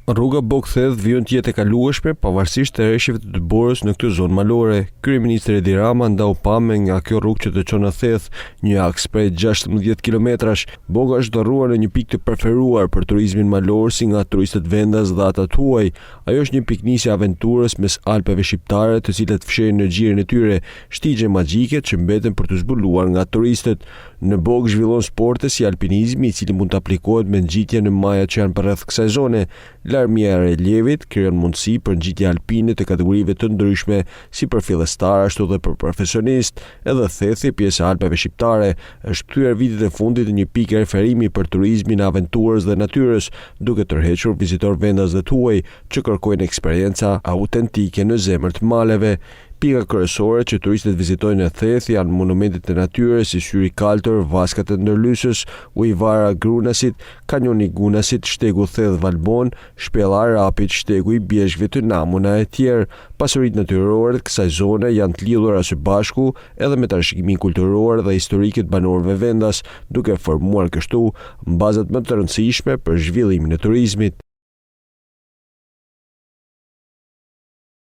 Rruga Bokthedh vjen të jetë e kalueshme pavarësisht të rreshjeve të Borës në këtë zonë malore. Kryeministri Edi Rama ndau pame nga kjo rrugë që të çon në Thedh, një aks prej 16 kilometrash. Boga është dorruar në një pikë të preferuar për turizmin malor si nga turistët vendas dhe ata huaj. Ajo është një piknisje aventurës mes Alpeve shqiptare, të cilat fshehin në xhirin e tyre shtigje magjike që mbeten për të zbuluar nga turistët. Në Bog zhvillon sporte si alpinizmi, i cili mund të aplikohet me ngjitje në majat që janë përreth kësaj zone. Larmia e relievit krijon mundësi për ngjitje alpine të kategorive të ndryshme, si për fillestar ashtu dhe për profesionist. Edhe Thethi, pjesë e Alpeve shqiptare, është kthyer vitet e fundit në një pikë referimi për turizmin e aventurës dhe natyrës, duke tërhequr vizitor vendas dhe huaj që kërkojnë eksperjenca autentike në zemër të maleve. Pika kryesore që turistët vizitojnë në Theth janë monumentet e natyrës si Syri Kaltër, Vaskat e Ndërlysës, Ujvara Grunasit, Kanjoni Gunasit, Shtegu Thedh Valbon, Shpella e Rapit, Shtegu i Bjeshkëve të Namuna e tjerë. Pasuritë natyrore të kësaj zone janë të lidhura së bashku edhe me trashëgimin kulturor dhe historik të banorëve vendas, duke formuar kështu bazat më të rëndësishme për zhvillimin e turizmit.